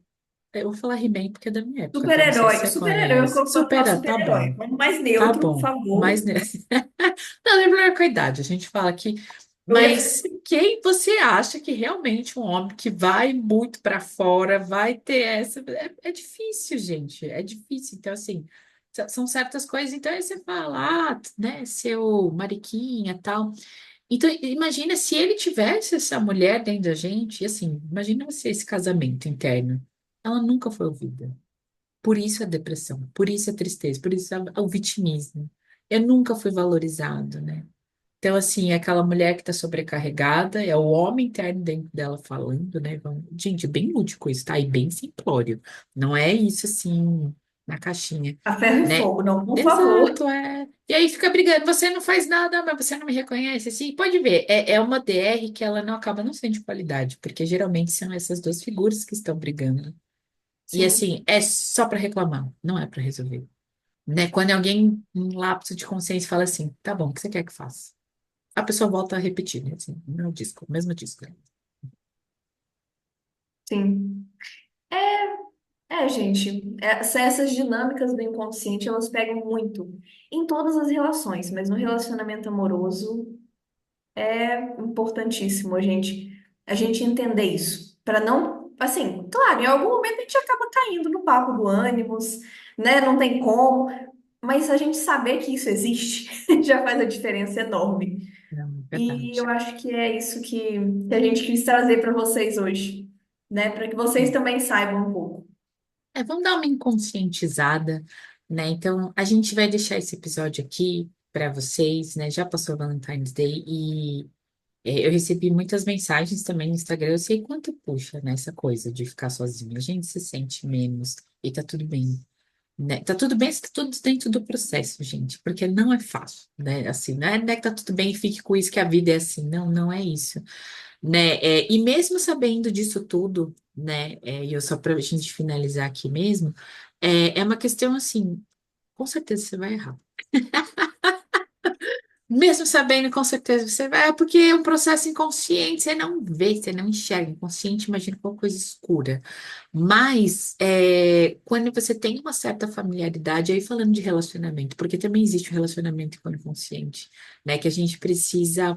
eu vou falar He-Man porque é da minha época, tá? Não sei se Super-herói, você super-herói, eu conhece. vou colocar Supera, tá super-herói. bom, Vamos mais tá neutro, por bom, mas, favor. né, não, tem problema com a idade, a gente fala aqui. Eu ia... Mas quem você acha que realmente um homem que vai muito para fora vai ter essa? É difícil, gente. É difícil. Então, assim, são certas coisas. Então, aí você fala, né, seu mariquinha, tal. Então, imagina se ele tivesse essa mulher dentro da gente, e assim, imagina você esse casamento interno. Ela nunca foi ouvida. Por isso a depressão, por isso a tristeza, por isso o vitimismo. Eu nunca fui valorizado, né? Então, assim, é aquela mulher que está sobrecarregada, é o homem interno dentro dela falando, né? Gente, é bem lúdico isso, tá? E bem simplório. Não é isso, assim, na caixinha, A ferro e né? fogo, não, por favor. Exato, é. E aí fica brigando, você não faz nada, mas você não me reconhece. Assim, pode ver, é uma DR que ela não acaba não sendo de qualidade, porque geralmente são essas duas figuras que estão brigando. E, Sim, assim, é só para reclamar, não é para resolver. Né? Quando alguém, um lapso de consciência, fala assim, tá bom, o que você quer que eu faça? A pessoa volta a repetir, né? Assim, o meu disco, o mesmo disco. sim. Gente, essas dinâmicas do inconsciente, elas pegam muito em todas as relações, mas no relacionamento amoroso é importantíssimo a gente entender isso, para não, assim, claro, em algum momento a gente acaba caindo no papo do ânimos, né? Não tem como, mas a gente saber que isso existe já faz a diferença enorme. Não, é E eu verdade. acho que é isso que a gente quis trazer para vocês hoje, né? Para que vocês também saibam um pouco. Vamos dar uma inconscientizada, né? Então, a gente vai deixar esse episódio aqui para vocês, né? Já passou o Valentine's Day e eu recebi muitas mensagens também no Instagram. Eu sei quanto puxa nessa coisa de ficar sozinho. A gente se sente menos e tá tudo bem, né? Tá tudo bem se tá tudo dentro do processo, gente, porque não é fácil, né? Assim, não é que tá tudo bem e fique com isso que a vida é assim. Não, não é isso. Né? E mesmo sabendo disso tudo, né? E eu só para a gente finalizar aqui mesmo, é uma questão assim, com certeza você vai errar. Mesmo sabendo, com certeza você vai, porque é um processo inconsciente, você não vê, você não enxerga. Inconsciente, imagina qualquer coisa escura. Mas quando você tem uma certa familiaridade, aí falando de relacionamento, porque também existe o relacionamento com o inconsciente, né? Que a gente precisa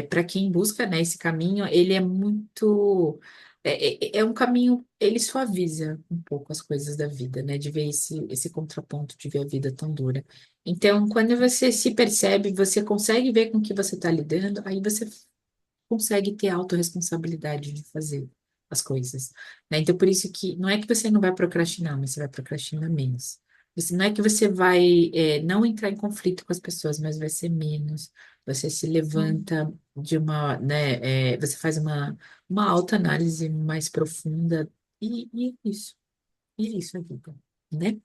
para quem busca, né, esse caminho, ele é muito. É um caminho, ele suaviza um pouco as coisas da vida, né? De ver esse contraponto, de ver a vida tão dura. Então, quando você se percebe, você consegue ver com o que você está lidando, aí você consegue ter autorresponsabilidade de fazer as coisas, né? Então, por isso que não é que você não vai procrastinar, mas você vai procrastinar menos. Não é que você vai não entrar em conflito com as pessoas, mas vai ser menos. Você se levanta de uma, né? Você faz uma autoanálise mais profunda e é isso. E é isso a vida, né?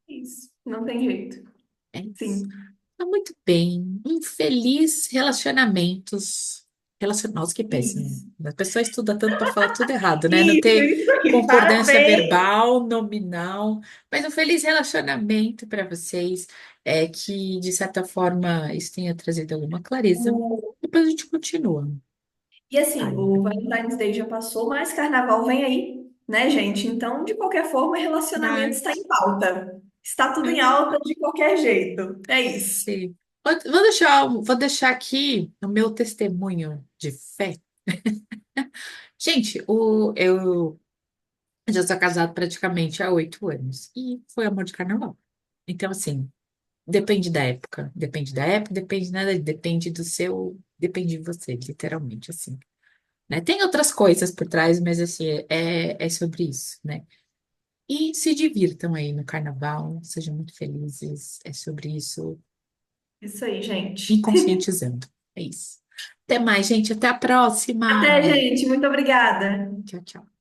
Isso, não tem jeito. É isso. Sim. Tá muito bem. Um feliz relacionamentos. Nossa, que péssimo. Isso. A pessoa estuda tanto para falar tudo errado, né? Não Isso, ter isso aí. concordância Parabéns! verbal, nominal, mas um feliz relacionamento para vocês. Que, de certa forma, isso tenha trazido alguma clareza. O- Depois a gente continua. E assim, Ai, o Valentine's Day já passou, mas carnaval vem aí, né, gente? Então, de qualquer forma, relacionamento ai, está em pauta. Está tudo em ai, alta de qualquer jeito. É isso. sim. Vou deixar aqui o meu testemunho de fé. Gente, eu já sou casado praticamente há 8 anos e foi amor de carnaval. Então, assim, depende nada, depende do seu, depende de você, literalmente, assim, né? Tem outras coisas por trás, mas, assim, é sobre isso, né? E se divirtam aí no carnaval, sejam muito felizes, é sobre isso, Isso aí, e gente. conscientizando. É isso. Até mais, gente, até a Até, próxima. gente. Muito obrigada. Tchau, tchau.